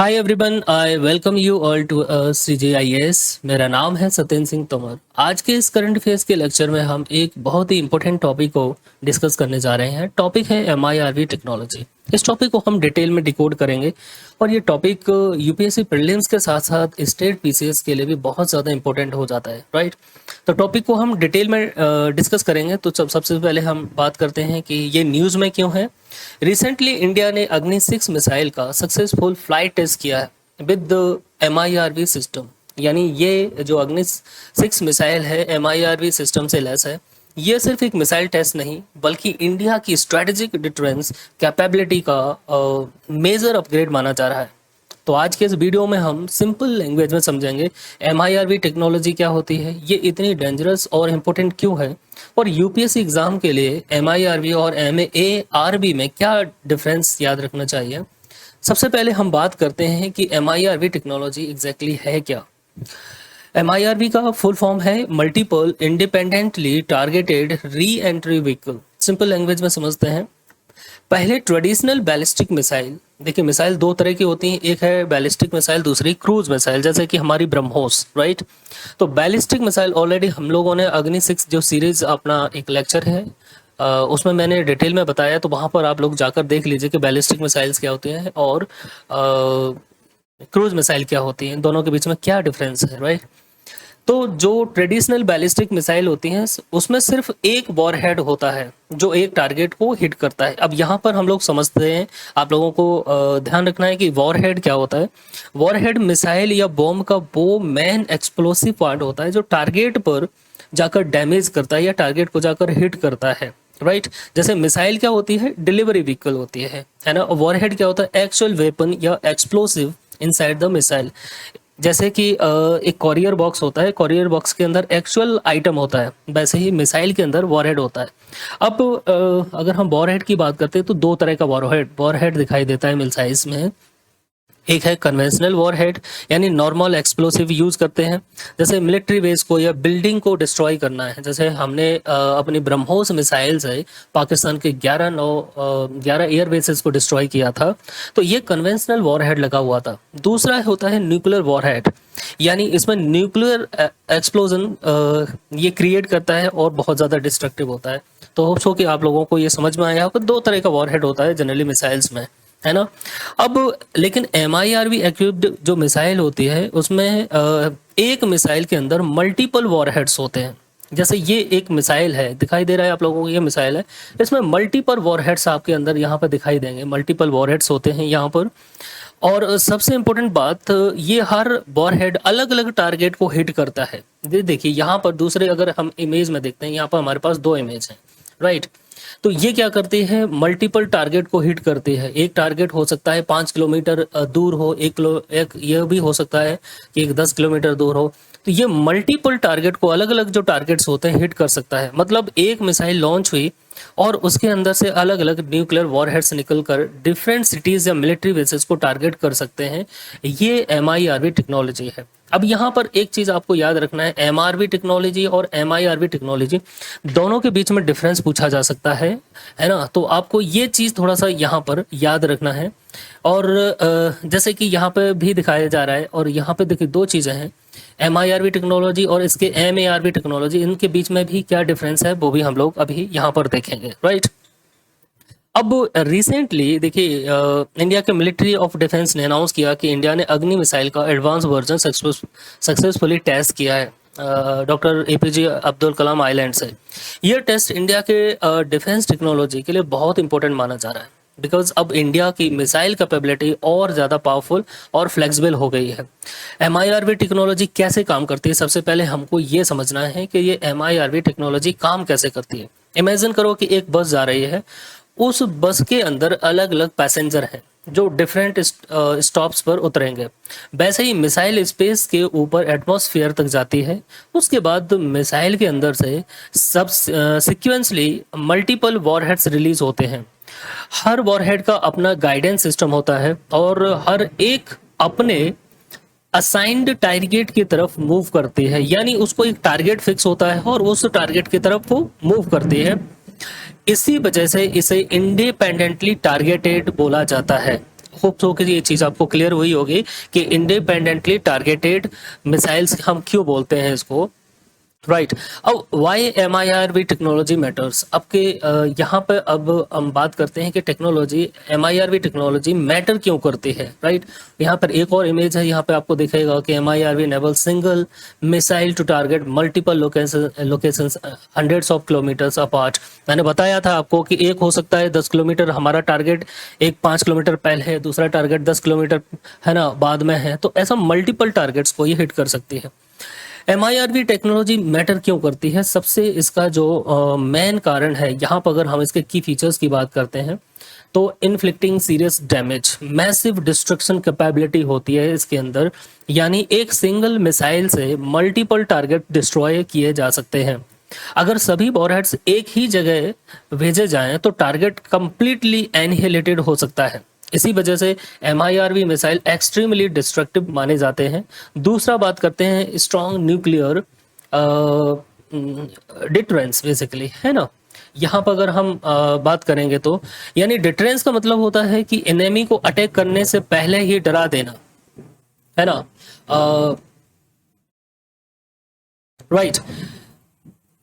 Hi everyone, I welcome you all to CJIS। मेरा नाम है सत्येंद्र सिंह तोमर। आज के इस करंट अफेयर्स के लेक्चर में हम एक बहुत ही इंपॉर्टेंट टॉपिक को डिस्कस करने जा रहे हैं। टॉपिक है MIRV टेक्नोलॉजी। इस टॉपिक को हम डिटेल में डिकोड करेंगे और ये टॉपिक UPSC प्रीलिम्स के साथ साथ स्टेट PCS के लिए भी बहुत ज़्यादा इंपॉर्टेंट हो जाता है, राइट। तो टॉपिक को हम डिटेल में डिस्कस करेंगे। तो सबसे पहले हम बात करते हैं कि ये न्यूज़ में क्यों है। रिसेंटली इंडिया ने अग्नि 6 मिसाइल का सक्सेसफुल फ्लाइट टेस्ट किया है विद MIRV सिस्टम। यानी ये जो अग्नि 6 मिसाइल है MIRV सिस्टम से लैस है। ये सिर्फ एक मिसाइल टेस्ट नहीं बल्कि इंडिया की स्ट्रेटेजिक डिफेंस कैपेबिलिटी का मेजर अपग्रेड माना जा रहा है। तो आज के इस वीडियो में हम सिंपल लैंग्वेज में समझेंगे MIRV टेक्नोलॉजी क्या होती है, ये इतनी डेंजरस और इम्पोर्टेंट क्यों है, और UPSC एग्जाम के लिए MIRV और MARV में क्या डिफरेंस याद रखना चाहिए। सबसे पहले हम बात करते हैं कि MIRV टेक्नोलॉजी एग्जैक्टली है क्या। MIRV का फुल फॉर्म है multiple independently targeted re entry vehicle. Simple language में समझते हैं। पहले ट्रेडिशनल बैलिस्टिक मिसाइल, देखिए मिसाइल दो तरह की होती हैं, एक है बैलिस्टिक मिसाइल, दूसरी क्रूज मिसाइल, जैसे कि हमारी ब्रह्मोस, राइट। तो बैलिस्टिक मिसाइल ऑलरेडी हम लोगों ने अग्नि 6 जो सीरीज अपना एक लेक्चर है उसमें मैंने डिटेल में बताया, तो वहाँ पर आप लोग जाकर देख लीजिए कि बैलिस्टिक मिसाइल्स क्या होती हैं और क्रूज मिसाइल क्या होती हैं, दोनों के बीच में क्या डिफरेंस है, राइट। तो जो ट्रेडिशनल बैलिस्टिक मिसाइल होती हैं उसमें सिर्फ एक वॉरहेड होता है जो एक टारगेट को हिट करता है। अब यहाँ पर हम लोग समझते हैं, आप लोगों को ध्यान रखना है कि वॉरहेड क्या होता है। वॉरहेड मिसाइल या बॉम्ब का वो मेन एक्सप्लोसिव पार्ट होता है जो टारगेट पर जाकर डैमेज करता है या टारगेट को जाकर हिट करता है, राइट। जैसे मिसाइल क्या होती है, डिलीवरी व्हीकल होती है ना। वॉरहेड क्या होता है, एक्चुअल वेपन या एक्सप्लोसिव इनसाइड द मिसाइल। जैसे कि एक कॉरियर बॉक्स होता है, कॉरियर बॉक्स के अंदर एक्चुअल आइटम होता है, वैसे ही मिसाइल के अंदर वॉरहेड होता है। अब अगर हम वॉरहेड की बात करते हैं तो दो तरह का वॉरहेड दिखाई देता है मिसाइल्स में। एक है कन्वेंशनल वॉरहेड, यानी नॉर्मल एक्सप्लोसिव यूज करते हैं, जैसे मिलिट्री बेस को या बिल्डिंग को डिस्ट्रॉय करना है। जैसे हमने अपनी ब्रह्मोस मिसाइल से पाकिस्तान के 11 एयर बेसेस को डिस्ट्रॉय किया था, तो ये कन्वेंशनल वॉरहेड लगा हुआ था। दूसरा होता है न्यूक्लियर वॉरहेड, यानी इसमें न्यूक्लियर एक्सप्लोजन ये क्रिएट करता है और बहुत ज़्यादा डिस्ट्रक्टिव होता है। तो होप्स हो कि आप लोगों को ये समझ में आया होगा। दो तरह का वॉरहेड होता है जनरली मिसाइल्स में, है ना। अब लेकिन MIRV इक्विप्ड जो मिसाइल होती है उसमें एक मिसाइल के अंदर मल्टीपल वॉरहेड्स होते हैं। जैसे ये एक मिसाइल है, दिखाई दे रहा है आप लोगों को, ये मिसाइल है, इसमें मल्टीपल वॉरहेड्स आपके अंदर यहाँ पर दिखाई देंगे, मल्टीपल वॉरहेड्स होते हैं यहाँ पर। और सबसे इम्पोर्टेंट बात, ये हर वॉरहेड अलग अलग टारगेट को हिट करता है। देखिए यहाँ पर दूसरे अगर हम इमेज में देखते हैं, यहाँ पर हमारे पास दो इमेज हैं, राइट। तो ये क्या करती है, मल्टीपल टारगेट को हिट करती है। एक टारगेट हो सकता है 5 किलोमीटर दूर हो, एक ये भी हो सकता है कि एक 10 किलोमीटर दूर हो। तो ये मल्टीपल टारगेट को, अलग अलग जो टारगेट्स होते हैं, हिट कर सकता है। मतलब एक मिसाइल लॉन्च हुई और उसके अंदर से अलग अलग न्यूक्लियर वॉरहेड्स निकलकर डिफरेंट सिटीज या मिलिट्री बेसेस को टारगेट कर सकते हैं। ये MIRV टेक्नोलॉजी है। अब यहाँ पर एक चीज आपको याद रखना है, MRV टेक्नोलॉजी और MIRV टेक्नोलॉजी दोनों के बीच में डिफरेंस पूछा जा सकता है ना। तो आपको ये चीज थोड़ा सा यहाँ पर याद रखना है। और जैसे कि यहाँ पे भी दिखाया जा रहा है, और यहाँ पे देखिए दो चीजें हैं, MIRV टेक्नोलॉजी और इसके MARV टेक्नोलॉजी, इनके बीच में भी क्या डिफरेंस है वो भी हम लोग अभी यहाँ पर देखेंगे, राइट। अब रिसेंटली देखिए इंडिया के मिलिट्री ऑफ डिफेंस ने अनाउंस किया कि इंडिया ने अग्नि मिसाइल का एडवांस वर्जन सक्सेसफुली टेस्ट किया है doctor APJ Abdul Kalam island से। यह टेस्ट इंडिया के डिफेंस टेक्नोलॉजी के लिए बहुत इंपॉर्टेंट माना जा रहा है, बिकॉज अब इंडिया की मिसाइल कैपेबिलिटी और ज़्यादा पावरफुल और फ्लेक्सिबल हो गई है। MIRV टेक्नोलॉजी कैसे काम करती है, सबसे पहले हमको ये समझना है कि ये MIRV टेक्नोलॉजी काम कैसे करती है। इमेजिन करो कि एक बस जा रही है, उस बस के अंदर अलग अलग पैसेंजर हैं जो डिफरेंट स्टॉप्स पर उतरेंगे। वैसे ही मिसाइल स्पेस के ऊपर एटमॉस्फेयर तक जाती है, उसके बाद मिसाइल के अंदर से सब सिक्वेंसली मल्टीपल वॉरहेड्स रिलीज होते हैं। हर वॉरहेड का अपना गाइडेंस सिस्टम होता है और हर एक अपने असाइंड टारगेट की तरफ मूव करती है, यानी उसको एक टारगेट फिक्स होता है और उस टारगेट की तरफ वो मूव करती है। इसी वजह से इसे इंडिपेंडेंटली टारगेटेड बोला जाता है। होप सो कि ये चीज़ आपको क्लियर हुई होगी कि इंडिपेंडेंटली टारगेटेड मिसाइल्स हम क्यों बोलते हैं इसको, राइट। अब वाई MIRV टेक्नोलॉजी मैटर्स, अब के यहाँ पे अब हम बात करते हैं कि टेक्नोलॉजी MIRV टेक्नोलॉजी मैटर क्यों करती है, राइट। यहाँ पर एक और इमेज है, यहाँ पे आपको दिखेगा कि MIRV enable single missile to target multiple locations hundreds of kilometres apart. मैंने बताया था आपको कि एक हो सकता है 10 किलोमीटर हमारा टारगेट, एक 5 किलोमीटर पहले है, दूसरा टारगेट 10 किलोमीटर है ना बाद में है, तो ऐसा मल्टीपल टारगेट्स को ये हिट कर सकती है। MIRV टेक्नोलॉजी मैटर क्यों करती है, सबसे इसका जो मेन कारण है, यहाँ पर अगर हम इसके की फीचर्स की बात करते हैं तो inflicting serious damage, massive destruction capability होती है इसके अंदर, यानी एक सिंगल मिसाइल से मल्टीपल टारगेट डिस्ट्रॉय किए जा सकते हैं। अगर सभी वॉरहेड्स एक ही जगह भेजे जाएं तो टारगेट कंप्लीटली एनिहिलेटेड हो सकता है। इसी वजह से MIRV मिसाइल एक्सट्रीमली डिस्ट्रक्टिव माने जाते हैं। दूसरा बात करते हैं स्ट्रॉन्ग न्यूक्लियर डिटरेंस बेसिकली, है ना। यहाँ पर अगर हम बात करेंगे तो यानी डिटरेंस का मतलब होता है कि एनिमी को अटैक करने से पहले ही डरा देना, है ना, राइट।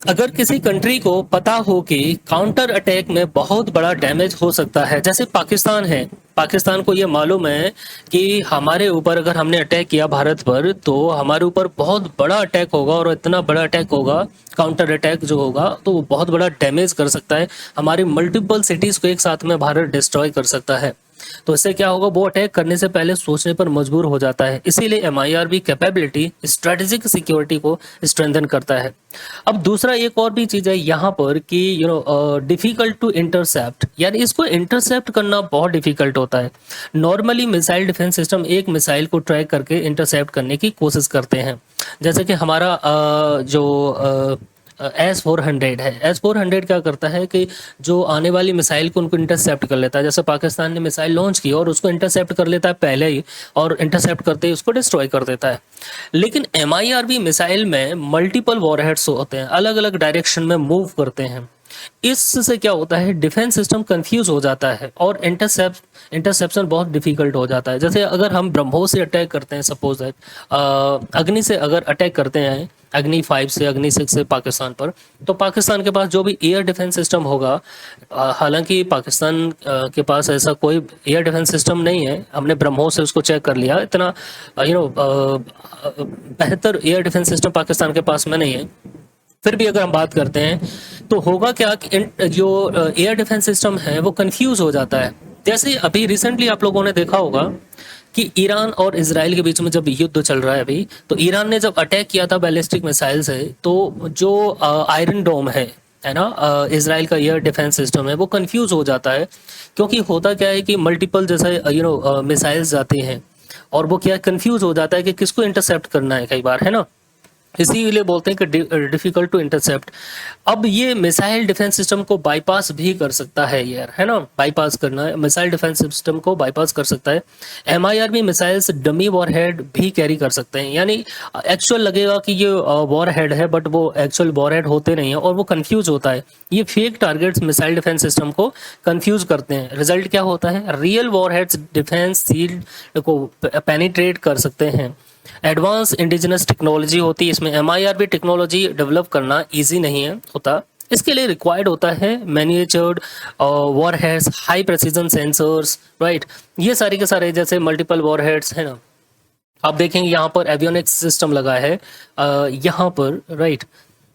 अगर किसी कंट्री को पता हो कि काउंटर अटैक में बहुत बड़ा डैमेज हो सकता है, जैसे पाकिस्तान है, पाकिस्तान को ये मालूम है कि हमारे ऊपर अगर हमने अटैक किया भारत पर तो हमारे ऊपर बहुत बड़ा अटैक होगा, और इतना बड़ा अटैक होगा, काउंटर अटैक जो होगा, तो वो बहुत बड़ा डैमेज कर सकता है, हमारी मल्टीपल सिटीज को एक साथ में भारत डिस्ट्रॉय कर सकता है। तो इससे क्या होगा, वो अटैक करने से पहले सोचने पर मजबूर हो जाता है। इसीलिए MIRV कैपेबिलिटी स्ट्रेटेजिक सिक्योरिटी को स्ट्रेंथन करता है। अब दूसरा एक और भी चीज है यहाँ पर कि डिफिकल्ट टू इंटरसेप्ट, यानी इसको इंटरसेप्ट करना बहुत डिफिकल्ट होता है। नॉर्मली मिसाइल डिफेंस सिस्टम एक मिसाइल को ट्रैक करके इंटरसेप्ट करने की कोशिश करते हैं, जैसे कि हमारा जो S-400 है। S-400 क्या करता है कि जो आने वाली मिसाइल को उनको इंटरसेप्ट कर लेता है, जैसे पाकिस्तान ने मिसाइल लॉन्च की और उसको इंटरसेप्ट कर लेता है पहले ही, और इंटरसेप्ट करते ही उसको डिस्ट्रॉय कर देता है। लेकिन MIRV मिसाइल में मल्टीपल वॉरहेड्स होते हैं, अलग अलग डायरेक्शन में मूव करते हैं। इससे क्या होता है, डिफेंस सिस्टम कंफ्यूज हो जाता है और इंटरसेप्शन बहुत डिफिकल्ट हो जाता है। जैसे अगर हम ब्रह्मोस से अटैक करते हैं, सपोज दैट अग्नि से अगर अटैक करते हैं, अग्नि 5 से, अग्नि 6 से पाकिस्तान पर, तो पाकिस्तान के पास जो भी एयर डिफेंस सिस्टम होगा, हालांकि पाकिस्तान के पास ऐसा कोई एयर डिफेंस सिस्टम नहीं है, हमने ब्रह्मोस से उसको चेक कर लिया, इतना बेहतर एयर डिफेंस सिस्टम पाकिस्तान के पास में नहीं है। फिर भी अगर हम बात करते हैं तो होगा क्या कि जो एयर डिफेंस सिस्टम है वो कंफ्यूज हो जाता है। जैसे अभी रिसेंटली आप लोगों ने देखा होगा कि ईरान और इजराइल के बीच में जब युद्ध चल रहा है अभी, तो ईरान ने जब अटैक किया था बैलिस्टिक मिसाइल से, तो जो आयरन डोम है ना, इजराइल का एयर डिफेंस सिस्टम है, वो कंफ्यूज हो जाता है। क्योंकि होता क्या है कि मल्टीपल जैसे मिसाइल्स जाती हैं, और वो क्या कंफ्यूज हो जाता है कि किसको इंटरसेप्ट करना है कई बार, है ना। इसीलिए बोलते हैं कि डिफिकल्ट टू इंटरसेप्ट। अब ये मिसाइल डिफेंस सिस्टम को बाईपास भी कर सकता है यार, है ना, बाईपास करना है, मिसाइल डिफेंस सिस्टम को बाईपास कर सकता है। MIRV मिसाइल्स डमी वॉरहेड भी कैरी कर सकते हैं, यानी एक्चुअल लगेगा कि ये वॉरहेड है, बट वो एक्चुअल वॉरहेड होते नहीं है और वो कंफ्यूज होता है। ये fake targets missile defence system को कंफ्यूज करते हैं। रिजल्ट क्या होता है, रियल वॉरहेड्स डिफेंस शील्ड को पेनिट्रेट कर सकते हैं। एडवांस इंडिजिनस टेक्नोलॉजी होती है इसमें, MIRV टेक्नोलॉजी डेवलप करना इजी नहीं है होता। इसके लिए रिक्वायर्ड होता है manufactured warheads, high precision sensors, right. ये सारे के सारे जैसे मल्टीपल वॉरहेड्स है ना। आप देखेंगे यहाँ पर एवियोनिक्स सिस्टम लगा है यहाँ पर, राइट।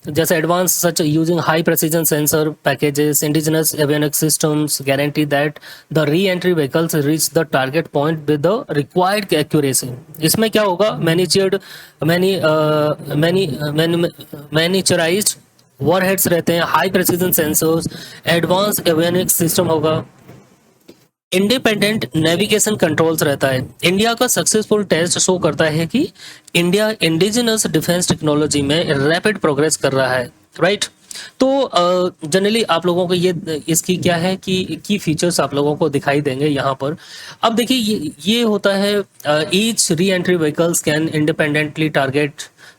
जैसे advance such using high precision sensor packages, indigenous avionics systems guarantee that the री entry vehicles reach the target point with the required accuracy. इसमें क्या होगा, मैन्युफैक्चराइज्ड वॉरहेड्स रहते हैं, high precision sensors, advance avionics system होगा, independent navigation controls रहता है। India का सक्सेसफुल टेस्ट शो करता है कि इंडिया इंडिजिनस डिफेंस टेक्नोलॉजी में रैपिड प्रोग्रेस कर रहा है, राइट। तो जनरली आप लोगों को ये इसकी क्या है कि की फीचर्स आप लोगों को दिखाई देंगे यहाँ पर। अब देखिए ये होता है each re entry vehicles can independently target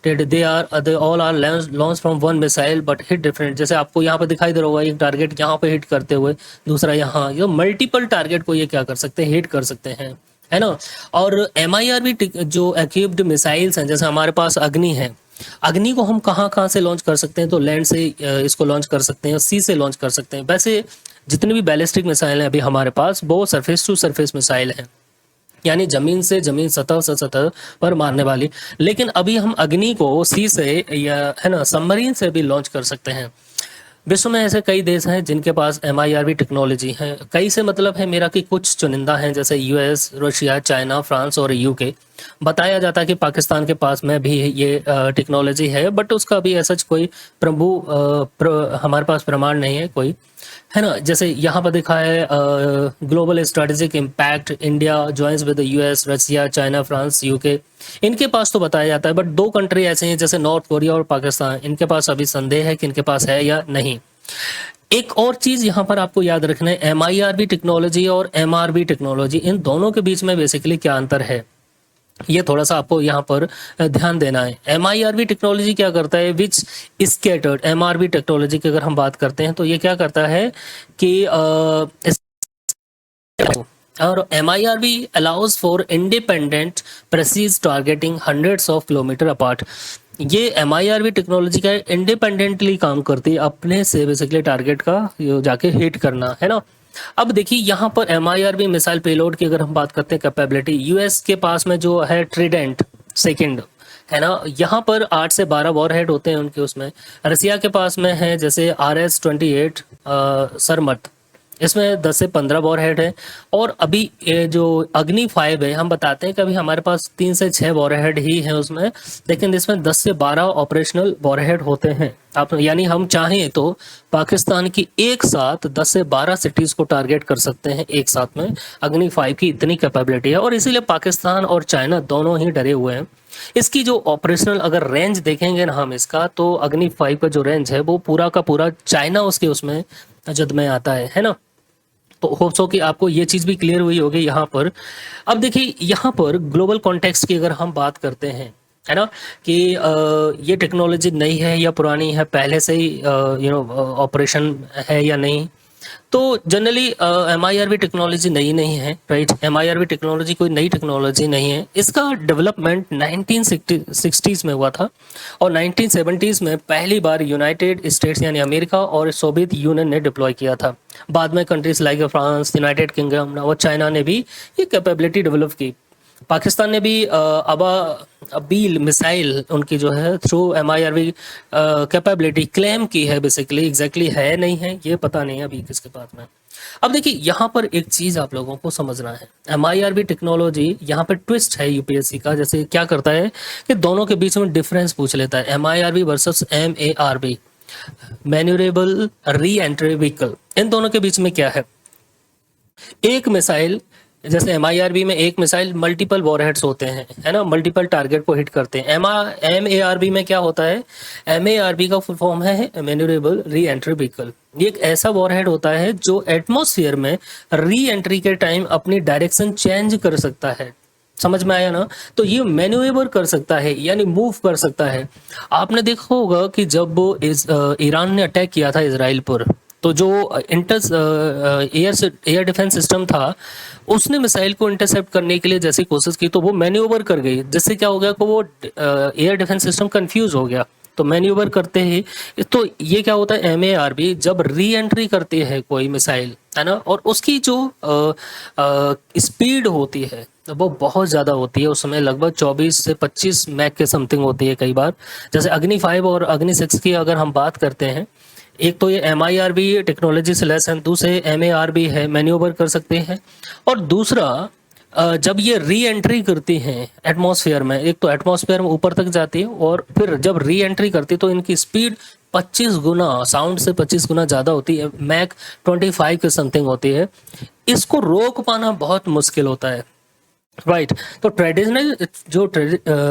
they all are launch from one missile but hit different. जैसे आपको यहाँ पे दिखाई दे रहा होगा एक टारगेट यहाँ पे हिट करते हुए, दूसरा यहाँ, ये मल्टीपल टारगेट को ये क्या कर सकते हैं, हिट कर सकते हैं, है ना। और MIRV जो इक्विप्ड मिसाइल्स हैं, जैसे हमारे पास अग्नि है, अग्नि को हम कहाँ कहाँ से लॉन्च कर सकते हैं, तो लैंड से इसको लॉन्च कर सकते हैं, सी से लॉन्च कर सकते हैं। वैसे जितने भी बैलिस्टिक मिसाइल हैं अभी हमारे पास, वो सरफेस टू सरफेस मिसाइल हैं, यानी जमीन से जमीन, सतह से सतह पर मारने वाली। लेकिन अभी हम अग्नि को सी से, या है ना, सबमरीन से भी लॉन्च कर सकते हैं। विश्व में ऐसे कई देश हैं जिनके पास MIRV टेक्नोलॉजी है। कई से मतलब है मेरा कि कुछ चुनिंदा हैं, जैसे US, रशिया, चाइना, फ्रांस और UK। बताया जाता है कि पाकिस्तान के पास में भी ये टेक्नोलॉजी है, बट उसका भी ऐसा कोई हमारे पास प्रमाण नहीं है कोई, है ना। जैसे यहाँ पर दिखा है global strategic impact, India joins with US, Russia, China, France, UK। इनके पास तो बताया जाता है, बट 2 कंट्री ऐसे हैं जैसे नॉर्थ कोरिया और पाकिस्तान, इनके पास अभी संदेह है कि इनके पास है या नहीं। एक और चीज यहाँ पर आपको याद रखना है, MIRV टेक्नोलॉजी और MRV टेक्नोलॉजी, इन दोनों के बीच में बेसिकली क्या अंतर है, ये थोड़ा सा आपको यहाँ पर ध्यान देना है। MIRV टेक्नोलॉजी क्या करता है, विच स्कैटर्ड। MRV टेक्नोलॉजी की अगर हम बात करते हैं तो ये क्या करता है कि और MIRV allows for independent precious targeting hundreds of kilometre apart. ये MIRV टेक्नोलॉजी का इंडिपेंडेंटली काम करती है, अपने से बेसिकली टारगेट का जाके हिट करना, है ना। अब देखिए यहाँ पर MIRV मिसाइल पेलोड की अगर हम बात करते हैं कैपेबिलिटी, US के पास में जो है ट्रिडेंट सेकंड, है ना, यहाँ पर 8 से 12 वॉरहेड होते हैं उनके उसमें। रसिया के पास में है जैसे RS-28 सरमत, इसमें 10 से 15 वॉरहेड है। और अभी ये जो अग्नि 5 है, हम बताते हैं कि अभी हमारे पास 3 से 6 वॉरहेड ही है उसमें, लेकिन इसमें 10 से 12 ऑपरेशनल वॉरहेड होते हैं। आप यानी हम चाहें तो पाकिस्तान की एक साथ 10 से 12 सिटीज को टारगेट कर सकते हैं एक साथ में। अग्नि 5 की इतनी कैपेबिलिटी है, और इसीलिए पाकिस्तान और चाइना दोनों ही डरे हुए हैं। इसकी जो ऑपरेशनल अगर रेंज देखेंगे ना हम इसका, तो अग्नि 5 का जो रेंज है वो पूरा का पूरा चाइना उसके उसमें जद में आता है ना। तो होप्स हो कि आपको ये चीज़ भी क्लियर हुई होगी यहाँ पर। अब देखिए यहाँ पर ग्लोबल कॉन्टेक्स्ट की अगर हम बात करते हैं, है ना, कि ये टेक्नोलॉजी नई है या पुरानी है, पहले से ही ऑपरेशन है या नहीं, तो जनरली MIRV टेक्नोलॉजी नई नहीं है, राइट। MIRV टेक्नोलॉजी कोई नई टेक्नोलॉजी नहीं है। इसका डेवलपमेंट 1960s में हुआ था, और 1970s में पहली बार यूनाइटेड स्टेट्स यानी अमेरिका और सोवियत यूनियन ने डिप्लॉय किया था। बाद में countries like France, United kingdom और चाइना ने भी ये कैपेबिलिटी डेवलप की। पाकिस्तान ने भी अबील मिसाइल उनकी जो है थ्रू MIRV कैपेबिलिटी क्लेम की है। बेसिकली एग्जैक्टली है नहीं है ये पता नहीं है अभी किसके पास में। अब देखिए यहाँ पर एक चीज़ आप लोगों को समझना है, MIRV टेक्नोलॉजी यहाँ पर ट्विस्ट है UPSC का। जैसे क्या करता है कि दोनों के बीच में डिफरेंस पूछ लेता है, MIRV versus MARV, मैन्यूरेबल re entry vehicle. इन दोनों के बीच में क्या है, एक मिसाइल, जैसे MIRV में एक मिसाइल मल्टीपल वॉरहेड्स होते हैं, है ना, मल्टीपल टारगेट को हिट करते हैं। MARV में क्या होता है, MARV का फुल फॉर्म है मैन्यूरेबल री एंट्री व्हीकल। ये एक ऐसा वॉरहेड होता है जो एटमॉस्फेयर में री एंट्री के टाइम अपनी डायरेक्शन चेंज कर सकता है। समझ में आया ना। तो ये मैन्यूवर कर सकता है यानी मूव कर सकता है। आपने देखा होगा कि जब ईरान ने अटैक किया था इसराइल पर, तो जो एयर डिफेंस सिस्टम था उसने मिसाइल को इंटरसेप्ट करने के लिए जैसी कोशिश की तो वो मैन्यूवर कर गई, जिससे क्या हो गया कि वो एयर डिफेंस सिस्टम कंफ्यूज हो गया। तो मैन्यूवर करते ही तो ये क्या होता है, MARV जब री एंट्री करती है कोई मिसाइल, है ना, और उसकी जो स्पीड होती है वो बहुत ज़्यादा होती है, उस समय लगभग 24 से 25 मैक के समथिंग होती है कई बार। जैसे अग्नि 5 और अग्नि 6 की अगर हम बात करते हैं, एक तो ये MIRV टेक्नोलॉजी से लेस है, दूसरे MARV है मैन्यूवर कर सकते हैं, और दूसरा जब ये री एंट्री करती हैं एटमॉस्फेयर में, एक तो एटमॉस्फेयर में ऊपर तक जाती है और फिर जब री एंट्री करती है तो इनकी स्पीड 25 गुना, साउंड से 25 गुना ज़्यादा होती है, मैक 25 के समथिंग होती है। इसको रोक पाना बहुत मुश्किल होता है। राइट। तो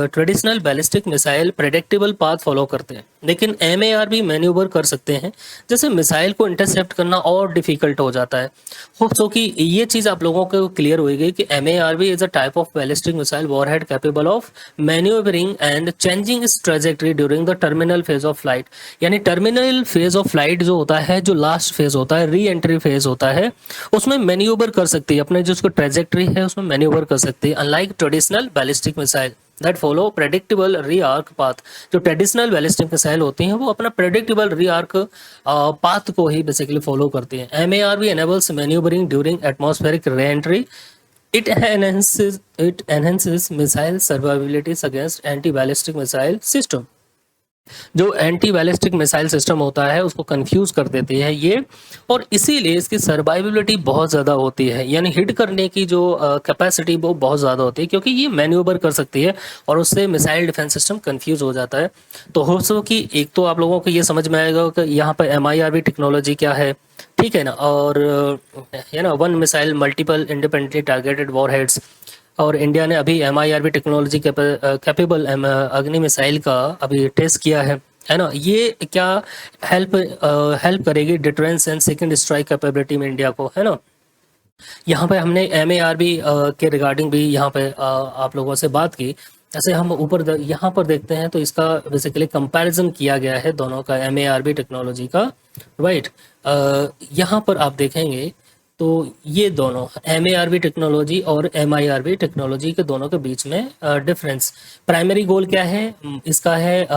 traditional ballistic missile predictable path follow करते हैं, लेकिन एमएआर भी मैन्यूवर कर सकते हैं, जैसे मिसाइल को इंटरसेप्ट करना और डिफिकल्ट हो जाता है। होप सो कि ये चीज़ आप लोगों को क्लियर हो गई कि एमएआर भी is a type of ballistic missile warhead capable of manoeuvring and changing it's trajectory during the terminal phase of flight. यानी टर्मिनल फेज ऑफ फ्लाइट जो होता है, जो लास्ट फेज होता है, री एंट्री फेज होता है, उसमें मैन्यूवर कर सकती है, अपने जो उसको ट्रेजेक्टरी है उसमें मैन्यूवर कर सकती है, unlike traditional ballistic missile that follow predictable री आर्क पाथ। जो ट्रेडिशनल बैलिस्टिक मिसाइल होती हैं वो अपना प्रेडिक्टेबल री आर्क पाथ को ही बेसिकली फॉलो करती हैं। MARV enables manoeuvring during atmospheric re entry. It enhances missile survivability against anti-ballistic missile system। जो एंटी बैलिस्टिक मिसाइल सिस्टम होता है उसको कंफ्यूज कर देती है ये, और इसीलिए इसकी सर्वाइवेबिलिटी बहुत ज़्यादा होती है, यानी हिट करने की जो कैपेसिटी वो बहुत ज़्यादा होती है, क्योंकि ये मैन्यूवर कर सकती है और उससे मिसाइल डिफेंस सिस्टम कंफ्यूज हो जाता है। तो हो सो कि एक तो आप लोगों को ये समझ में आएगा कि यहाँ पर MIRV टेक्नोलॉजी क्या है, ठीक है ना, और है ना, one missile multiple independently targeted warheads. और इंडिया ने अभी MIRV टेक्नोलॉजी कैपेबल अग्नि मिसाइल का अभी टेस्ट किया है ना। ये क्या हेल्प करेगी deterrence and second strike capability में इंडिया को, है ना। यहाँ पे हमने MIRV के रिगार्डिंग भी यहाँ पे आप लोगों से बात की। ऐसे हम ऊपर यहाँ पर देखते हैं तो इसका बेसिकली कंपैरिजन किया गया है दोनों का, MIRV टेक्नोलॉजी का, राइट। यहाँ पर आप देखेंगे तो ये दोनों MIRV टेक्नोलॉजी और MIRV टेक्नोलॉजी के दोनों के बीच में डिफरेंस, प्राइमरी गोल क्या है इसका है,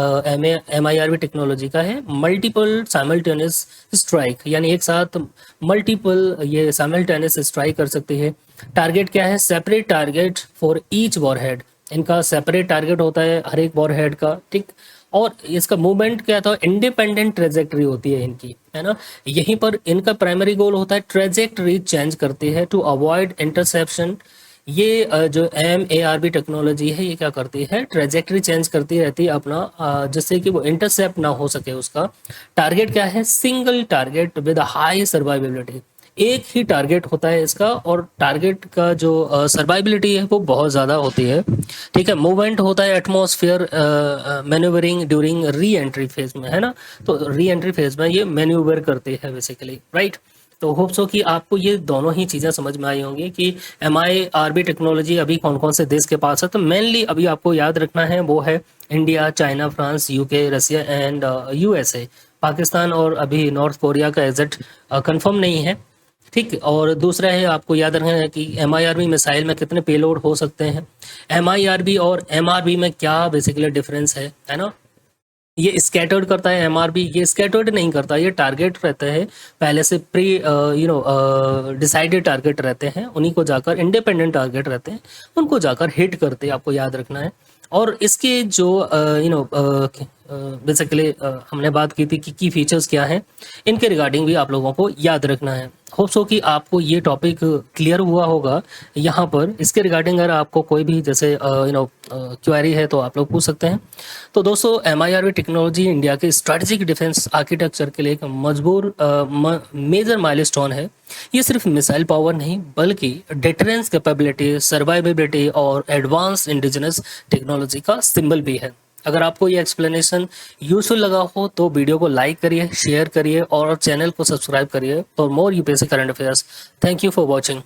MIRV टेक्नोलॉजी का है मल्टीपल साइमल्टेनियस स्ट्राइक, यानी एक साथ मल्टीपल ये साइमल्टेनियस स्ट्राइक कर सकती है। टारगेट क्या है, separate target for each warhead, इनका सेपरेट टारगेट होता है हर एक वॉरहेड का, ठीक। और इसका मूवमेंट क्या था, इंडिपेंडेंट ट्रेजेक्टरी होती है इनकी, है ना। यहीं पर इनका प्राइमरी गोल होता है ट्रेजेक्टरी चेंज करती है टू अवॉइड इंटरसेप्शन। ये जो MARV टेक्नोलॉजी है ये क्या करती है, ट्रेजेक्टरी चेंज करती रहती है अपना, जिससे कि वो इंटरसेप्ट ना हो सके उसका। टारगेट क्या है, single target with high survivability, एक ही टारगेट होता है इसका, और टारगेट का जो सर्वाइबिलिटी है वो बहुत ज़्यादा होती है, ठीक है। मूवमेंट होता है atmosphere manoeuvring during re entry phase में, है ना। तो री एंट्री फेज में ये मैन्यूवर करते हैं बेसिकली, राइट। तो होप सो कि आपको ये दोनों ही चीज़ें समझ में आई होंगी कि MIRV टेक्नोलॉजी अभी कौन कौन से देश के पास है। तो मेनली अभी आपको याद रखना है वो है India, China, France, UK, Russia and USA। Pakistan और अभी नॉर्थ कोरिया का एग्जिट कंफर्म नहीं है, ठीक। और दूसरा है आपको याद रखना है कि MIRV मिसाइल में कितने पेलोड हो सकते हैं, MIRV और MRV में क्या बेसिकली डिफरेंस है ना। ये स्कैटर्ड करता है MRV, ये स्कैटर्ड नहीं करता, ये टारगेट रहता है पहले से प्री डिसाइडेड टारगेट रहते हैं, उन्हीं को जाकर इंडिपेंडेंट टारगेट रहते हैं उनको जाकर हिट करते हैं, आपको याद रखना है। और इसके जो बेसिकली हमने बात की थी कि की फीचर्स क्या हैं, इनके रिगार्डिंग भी आप लोगों को याद रखना है। होप सो कि आपको ये टॉपिक क्लियर हुआ होगा यहाँ पर। इसके रिगार्डिंग अगर आपको कोई भी जैसे क्वेरी है तो आप लोग पूछ सकते हैं। तो दोस्तों MIRV टेक्नोलॉजी इंडिया के स्ट्रेटेजिक डिफेंस आर्किटेक्चर के लिए एक मेजर माइलस्टोन है। ये सिर्फ मिसाइल पावर नहीं बल्कि डिटरेंस कैपेबिलिटी, सर्वाइवेबिलिटी और एडवांस इंडिजिनस टेक्नोलॉजी का सिंबल भी है। अगर आपको ये एक्सप्लेनेशन यूजफुल लगा हो तो वीडियो को लाइक करिए, शेयर करिए और चैनल को सब्सक्राइब करिए for more UPSC current affairs. Thank you for watching.